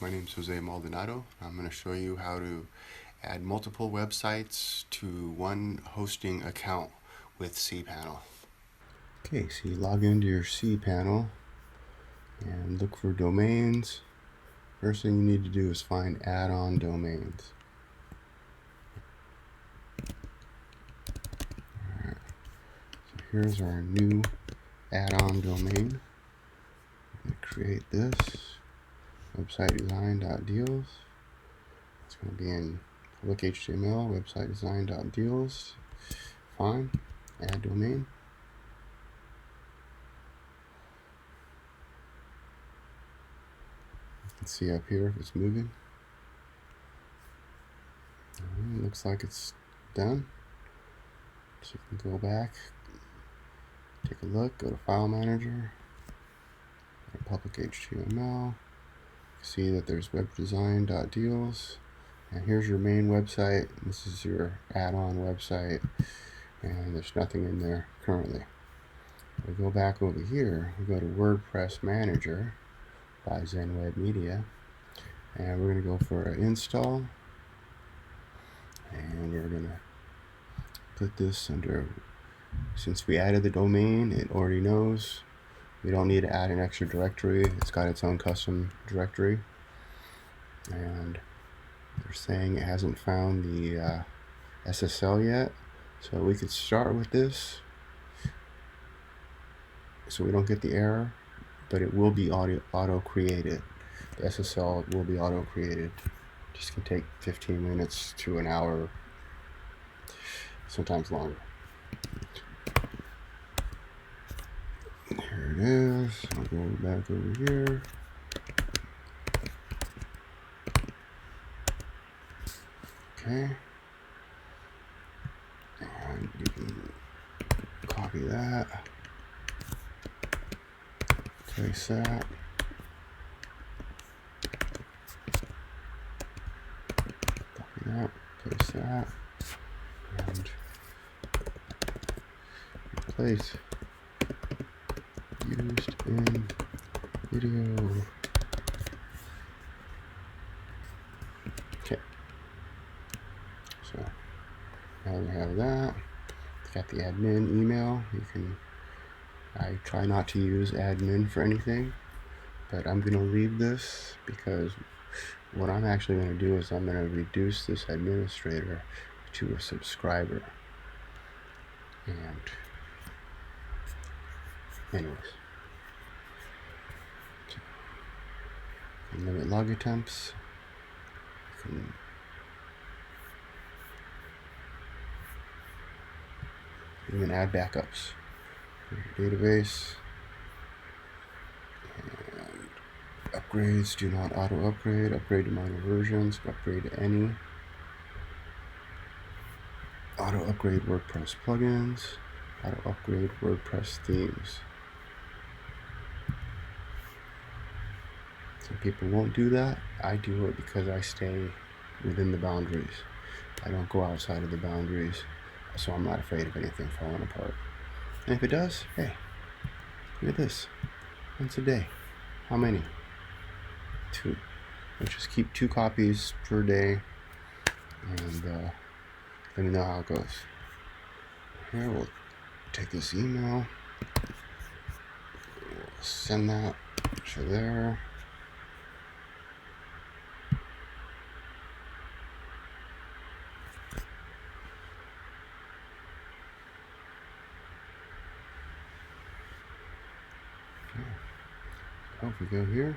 My name is Jose Maldonado. I'm going to show you how to add multiple websites to one hosting account with Cpanel. Okay, so you log into your Cpanel and look for domains. First thing you need to do is find add-on domains. Alright, so here's our new add-on domain. I'm going to create this. Website design.deals. It's going to be in public HTML, website design.deals. Fine. Add domain. You can see up here if it's moving. Looks like it's done. So you can go back, take a look, go to File Manager, go to public HTML. See that there's web design.deals, and here's your main website. This is your add-on website, and there's nothing in there currently. We go back over here, we go to WordPress Manager by ZenWeb Media, and we're going to go for an install, and we're going to put this under, since we added the domain, it already knows. We don't need to add an extra directory. It's got its own custom directory. And they're saying it hasn't found the SSL yet. So we could start with this so we don't get the error, but it will be auto-created. The SSL will be auto-created. Just can take 15 minutes to an hour, sometimes longer. Here it is. I'll go back over here. Okay. And you can copy that. Place that. Copy that. Place that. And replace. Used in video. Okay. So now we have that. Got the admin email. I try not to use admin for anything, but I'm going to leave this because what I'm actually going to do is I'm going to reduce this administrator to a subscriber. And anyways, limit log attempts. Even add backups. Database. And upgrades do not auto upgrade. Upgrade to minor versions. Upgrade to any. Auto upgrade WordPress plugins. Auto upgrade WordPress themes. Some people won't do that. I do it because I stay within the boundaries. I don't go outside of the boundaries, so I'm not afraid of anything falling apart. And if it does, hey, look at this. Once a day. How many? 2. Let's just keep 2 copies per day, and let me know how it goes. Here, we'll take this email. We'll send that to there. So if we go here,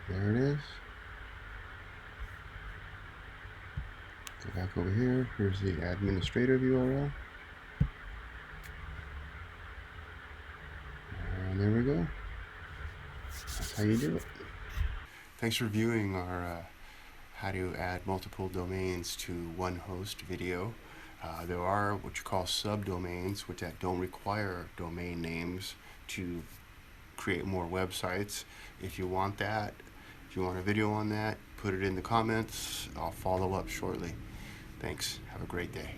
there it is. Go back over here. Here's the administrative URL. And there we go. That's how you do it. Thanks for viewing our how to add multiple domains to one host video. There are what you call subdomains, which don't require domain names to create more websites. If you want that, if you want a video on that, put it in the comments. I'll follow up shortly. Thanks. Have a great day.